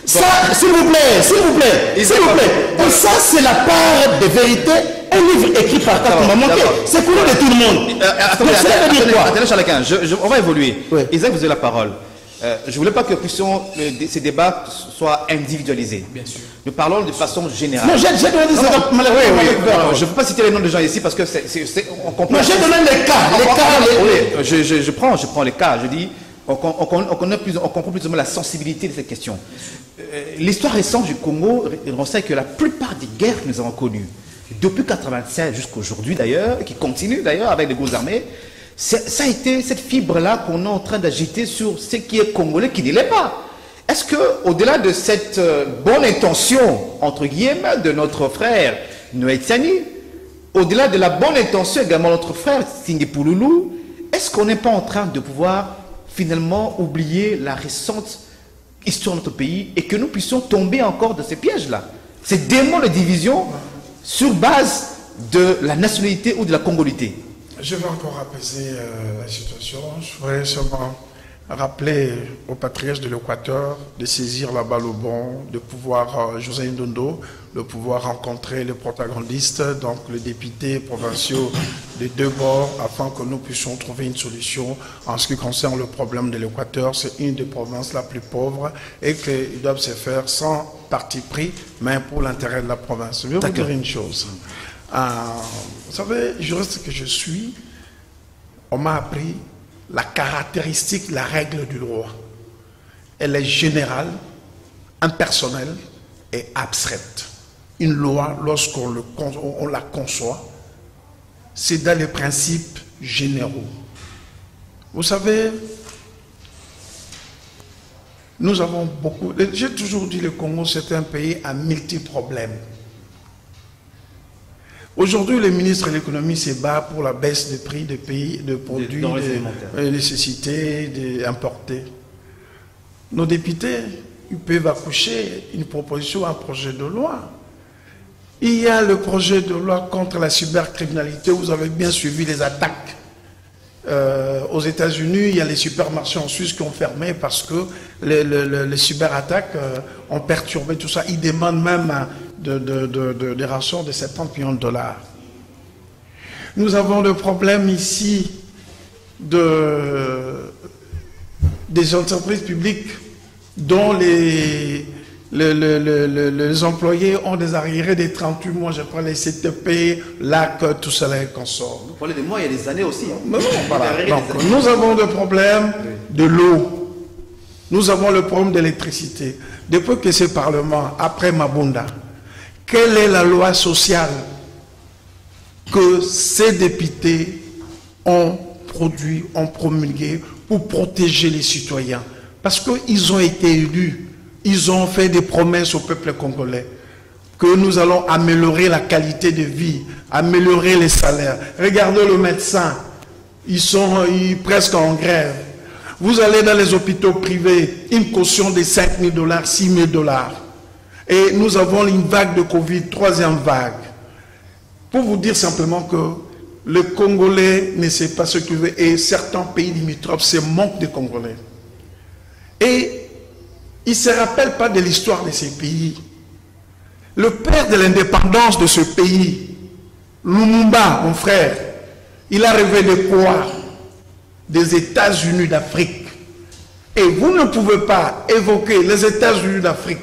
Ça, s'il vous plaît, s'il vous plaît, s'il vous plaît. Et ça, c'est la part de vérité. Un livre écrit par Katumba Moké, c'est connu de tout le monde. Attendez, Charles-Quint, on va évoluer. Oui. Isaac, vous avez la parole. Je ne voulais pas que ces débats soient individualisés. Bien sûr. Nous parlons de façon générale. Non, j'ai donné des exemples. Je ne peux pas citer les noms de gens ici parce que on comprend. Non, j'ai donné les cas. Je prends les cas. Je dis, on comprend plus ou moins la sensibilité de cette question. L'histoire récente du Congo renseigne que la plupart des guerres que nous avons connues, depuis 1996 jusqu'à aujourd'hui d'ailleurs, qui continuent d'ailleurs avec les grosses armées, ça a été cette fibre-là qu'on est en train d'agiter sur ce qui est congolais, qui ne l'est pas. Est-ce qu'au-delà de cette bonne intention, entre guillemets, de notre frère Noé Tiani, au-delà de la bonne intention également de notre frère Singé Pouloulou, est-ce qu'on n'est pas en train de pouvoir finalement oublier la récente histoire de notre pays et que nous puissions tomber encore de ces pièges-là, ces démons de division sur base de la nationalité ou de la congolité? Je vais encore apaiser la situation. Je voudrais seulement rappeler aux patriotes de l'Équateur de saisir la balle au bon, de pouvoir, José Ndondo, de pouvoir rencontrer les protagonistes, donc les députés provinciaux des deux bords, afin que nous puissions trouver une solution en ce qui concerne le problème de l'Équateur. C'est une des provinces la plus pauvres et qu'ils doivent se faire sans parti pris, mais pour l'intérêt de la province. Je vais vous dire une chose. Vous savez, juriste que je suis, on m'a appris la caractéristique, la règle du droit. Elle est générale, impersonnelle et abstraite. Une loi, lorsqu'on la conçoit, c'est dans les principes généraux. Vous savez, nous avons beaucoup... J'ai toujours dit que le Congo, c'est un pays à multi-problèmes. Aujourd'hui, le ministre de l'économie se bat pour la baisse des prix des pays, de produits, de nécessités, importés. Nos députés, ils peuvent accoucher une proposition, un projet de loi. Il y a le projet de loi contre la cybercriminalité. Vous avez bien suivi les attaques. Aux États-Unis, il y a les supermarchés en Suisse qui ont fermé parce que les cyberattaques ont perturbé tout ça. Ils demandent même des rançons de 70 millions de dollars. Nous avons le problème ici des entreprises publiques dont les employés ont des arriérés de 38 mois, je prends les CTP, LAC, tout cela et consorts. Vous parlez de mois, il y a des années aussi. Hein. Non, voilà. Donc, nous avons le problème de l'eau. Nous avons le problème de l'électricité. Depuis que ce Parlement, après Mabunda, quelle est la loi sociale que ces députés ont produit, ont promulgué pour protéger les citoyens? Parce qu'ils ont été élus, ils ont fait des promesses au peuple congolais que nous allons améliorer la qualité de vie, améliorer les salaires. Regardez le médecin, ils sont presque en grève. Vous allez dans les hôpitaux privés, une caution de 5 000 $, 6 000 $. Et nous avons une vague de Covid, troisième vague. Pour vous dire simplement que le Congolais ne sait pas ce qu'il veut et certains pays limitrophes, c'est manque de Congolais. Et ils ne se rappellent pas de l'histoire de ces pays. Le père de l'indépendance de ce pays, Lumumba, mon frère, il a rêvé de quoi? Des États-Unis d'Afrique. Et vous ne pouvez pas évoquer les États-Unis d'Afrique.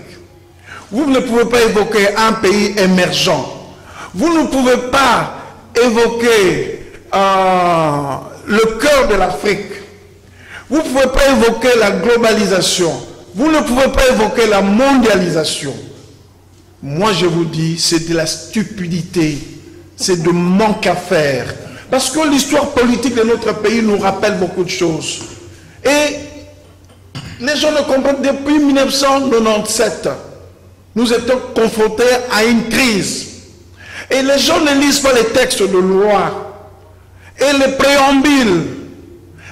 Vous ne pouvez pas évoquer un pays émergent. Vous ne pouvez pas évoquer le cœur de l'Afrique. Vous ne pouvez pas évoquer la globalisation. Vous ne pouvez pas évoquer la mondialisation. Moi, je vous dis, c'est de la stupidité. C'est de manque à faire. Parce que l'histoire politique de notre pays nous rappelle beaucoup de choses. Et les gens ne comprennent pas. Depuis 1997, nous étions confrontés à une crise. Et les gens ne lisent pas les textes de loi. Et les préambules,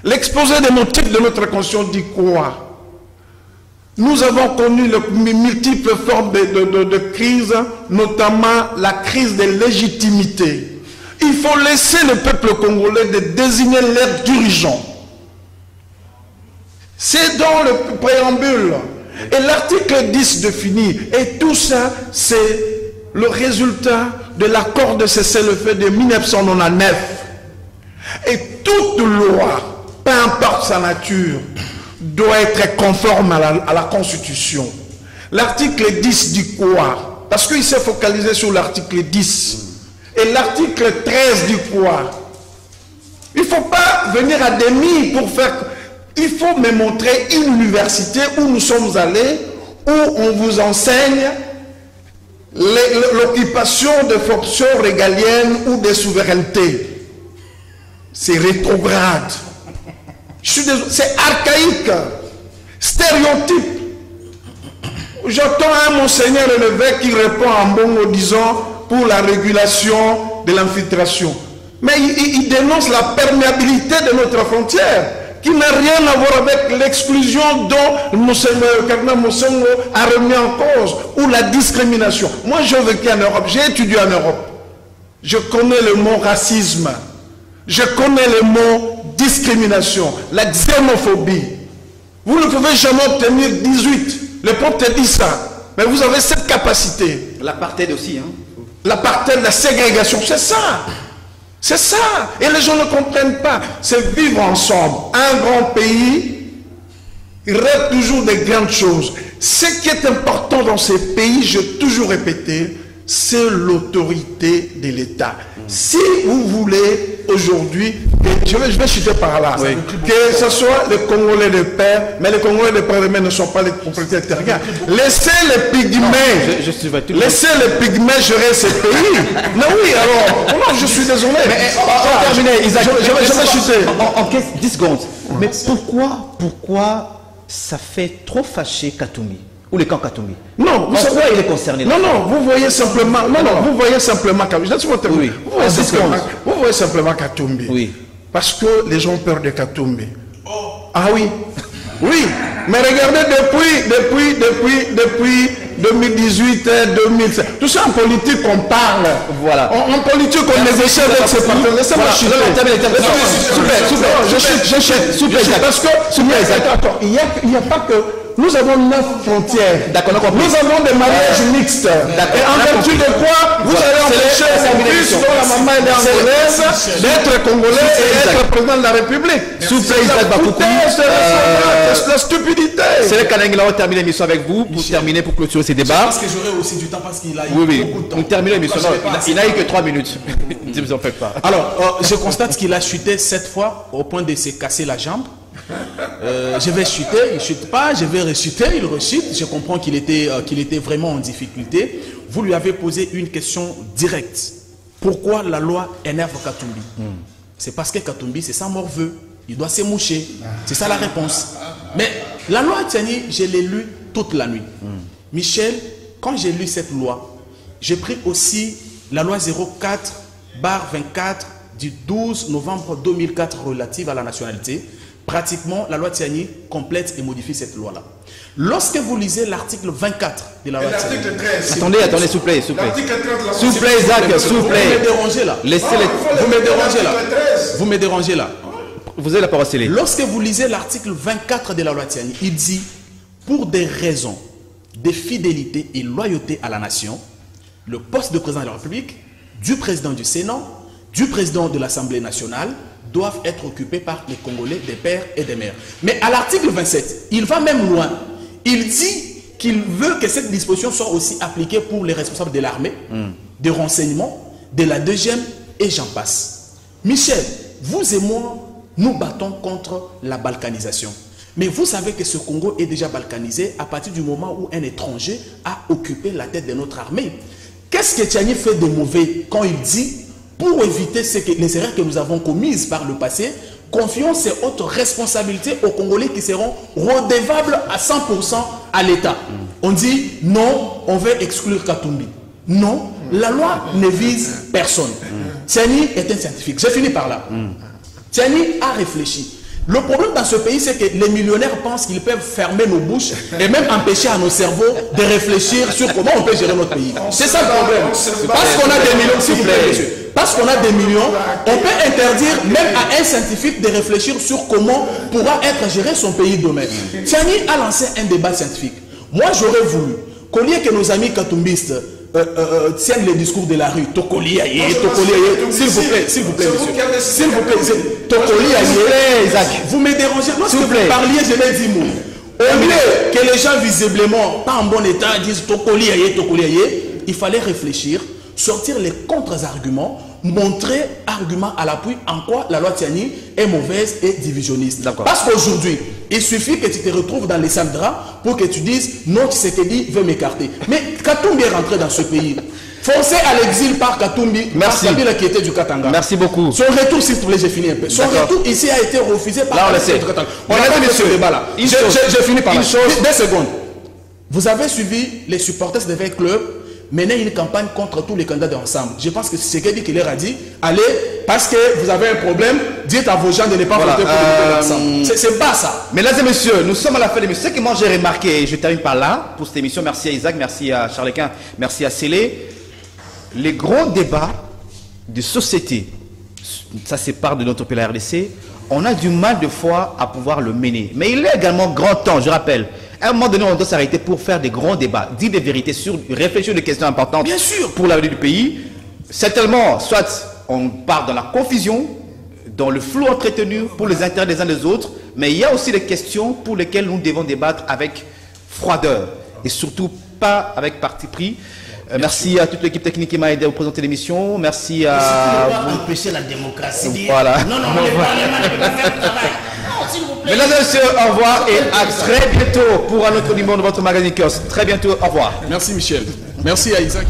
l'exposé des motifs de notre Constitution dit quoi? Nous avons connu les multiples formes de crises, notamment la crise de légitimité. Il faut laisser le peuple congolais de désigner leurs dirigeants. C'est dans le préambule. Et l'article 10 définit. Et tout ça, c'est le résultat de l'accord de cessez-le-feu de 1999. Et toute loi, peu importe sa nature, doit être conforme à la Constitution. L'article 10 dit quoi? Parce qu'il s'est focalisé sur l'article 10. Et l'article 13 dit quoi? Il ne faut pas venir à demi pour faire... Il faut me montrer une université où nous sommes allés, où on vous enseigne l'occupation de fonctions régaliennes ou de souveraineté. C'est rétrograde. C'est archaïque. Stéréotype. J'entends un monseigneur élevé qui répond en bon disant pour la régulation de l'infiltration. Mais il dénonce la perméabilité de notre frontière, qui n'a rien à voir avec l'exclusion dont le cardinal Monsongo a remis en cause, ou la discrimination. Moi, j'ai vécu en Europe, j'ai étudié en Europe. Je connais le mot racisme, je connais le mot discrimination, la xénophobie. Vous ne pouvez jamais obtenir 18. Le peuple te dit ça, mais vous avez cette capacité. L'apartheid aussi, hein. L'apartheid, la ségrégation, c'est ça. C'est ça. Et les gens ne comprennent pas. C'est vivre ensemble. Un grand pays, il rêve toujours des grandes choses. Ce qui est important dans ces pays, j'ai toujours répété, c'est l'autorité de l'État. Si vous voulez aujourd'hui, je vais chuter par là, oui, que ce soit les Congolais de père, mais les Congolais de père ne sont pas les propriétaires terriens. Laissez les pygmées, laissez les pygmées gérer ces pays. Non, oui, alors, non, je suis désolé. Mais on terminer, Isaac, je vais chuter. En 10 secondes. Mais pourquoi ça fait trop fâcher Katumbi? Ou les camps Katumbi? Non, vous savez, il est concerné. Non, non, vous voyez simplement. Non, non, vous voyez simplement Katumbi. Oui. Vous voyez simplement Katumbi. Oui. Parce que les gens ont peur de Katumbi. Ah oui. Oui. Mais regardez depuis 2018, 2016. Tout ça en politique, on parle. Voilà. En politique, on négocie avec ses partenaires. Laissez-moi chuter. Je chute. Parce que, il n'y a pas que. Nous avons 9 frontières. D'accord, nous avons des mariages mixtes. Et en vertu de quoi vous allez empêcher mon fils, dont la maman est angolaise, d'être congolais et d'être président de la République. C'est la stupidité. C'est le Kaneng, là, on termine l'émission avec vous pour terminer, pour clôturer ces débats. Parce que j'aurai aussi du temps parce qu'il a eu beaucoup de temps. On termine l'émission. Il n'a eu que 3 minutes. Ne vous en faites pas. Alors, je constate qu'il a chuté 7 fois au point de se casser la jambe. Je vais chuter, il ne chute pas, je vais rechuter, il rechute. Je comprends qu'il était vraiment en difficulté. Vous lui avez posé une question directe. Pourquoi la loi énerve Katumbi? C'est parce que Katumbi, c'est sa morveux. Il doit se moucher. C'est ça la réponse. Mais la loi Tiani, je l'ai lue toute la nuit. Michel, quand j'ai lu cette loi, j'ai pris aussi la loi 04/24 du 12 novembre 2004 relative à la nationalité. Pratiquement, la loi Tiani complète et modifie cette loi-là. Lorsque vous lisez l'article 24 de la loi Tiani... Attendez, s'il vous plaît. S'il vous plaît, Isaac, s'il vous plaît. Vous me dérangez là. Vous me dérangez là. Vous avez la parole, Célé. Lorsque vous lisez l'article 24 de la loi Tiani, il dit, pour des raisons de fidélité et loyauté à la nation, le poste de président de la République, du président du Sénat, du président de l'Assemblée nationale, doivent être occupés par les Congolais, des pères et des mères. Mais à l'article 27, il va même loin. Il dit qu'il veut que cette disposition soit aussi appliquée pour les responsables de l'armée, des renseignements, de la deuxième, et j'en passe. Michel, vous et moi, nous battons contre la balkanisation. Mais vous savez que ce Congo est déjà balkanisé à partir du moment où un étranger a occupé la tête de notre armée. Qu'est-ce que Tiani fait de mauvais quand il dit, pour éviter les erreurs que nous avons commises par le passé, confions ces hautes responsabilités aux Congolais qui seront redevables à 100% à l'État. On dit non, on veut exclure Katumbi. Non, la loi ne vise personne. Tiani est un scientifique. J'ai fini par là. Tiani a réfléchi. Le problème dans ce pays, c'est que les millionnaires pensent qu'ils peuvent fermer nos bouches et même empêcher à nos cerveaux de réfléchir sur comment on peut gérer notre pays. C'est ça le problème. Parce qu'on a des millions, s'il vous plaît, monsieur. parce qu'on a des millions, on peut interdire même à un scientifique de réfléchir sur comment pourra être géré son pays demain. Tiani a lancé un débat scientifique. Moi, j'aurais voulu qu'au lieu que nos amis katumbistes tiennent les discours de la rue, Tokoli Aye, s'il vous plaît, s'il vous plaît, monsieur. S'il vous plaît, Tokoli Aye, Isaac. Vous me dérangez. Lorsque vous parliez, je l'ai dit, moi. Au lieu que les gens visiblement, pas en bon état, disent Tokoli Aye, il fallait réfléchir, sortir les contre-arguments, montrer argument à l'appui en quoi la loi Tiani est mauvaise et divisionniste. Parce qu'aujourd'hui, il suffit que tu te retrouves dans les Sandra pour que tu dises non, Tshisekedi veut m'écarter. Mais Katumbi est rentré dans ce pays. Forcé à l'exil par Katumbi, par Kabila qui était du Katanga. Merci beaucoup. Son retour, s'il te plaît, j'ai fini un peu. Son retour ici a été refusé par Kabila du Katanga. On a dit, monsieur, débat là. J'ai fini par là. 2 secondes. Vous avez suivi les supporters de Veil Club mener une campagne contre tous les candidats d'ensemble. Je pense que c'est ce qu'il leur a dit. Allez, parce que vous avez un problème, dites à vos gens de ne pas voter pour les candidats d'ensemble. C'est pas ça. Mesdames et messieurs, nous sommes à la fin de l'émission. Ce que moi j'ai remarqué, et je termine par là, pour cette émission, merci à Isaac, merci à Charlequin, merci à Célé. Les grands débats de société, ça c'est part de notre pays, la RDC, on a du mal de fois à pouvoir le mener. Mais il est également grand temps, je rappelle, à un moment donné, on doit s'arrêter pour faire des grands débats, dire des vérités, réfléchir sur des questions importantes. Bien sûr. Pour l'avenir du pays. Certainement, soit on part dans la confusion, dans le flou entretenu pour les intérêts des uns des autres, mais il y a aussi des questions pour lesquelles nous devons débattre avec froideur et surtout pas avec parti pris. Merci à toute l'équipe technique qui m'a aidé à vous présenter l'émission. Merci à vous. Empêcher la démocratie. Voilà. Non, le Parlement ne peut pas faire le travail. Mesdames et messieurs, au revoir et à très bientôt pour un autre numéro de votre magazine Kiosque. Très bientôt, au revoir. Merci Michel. Merci à Isaac.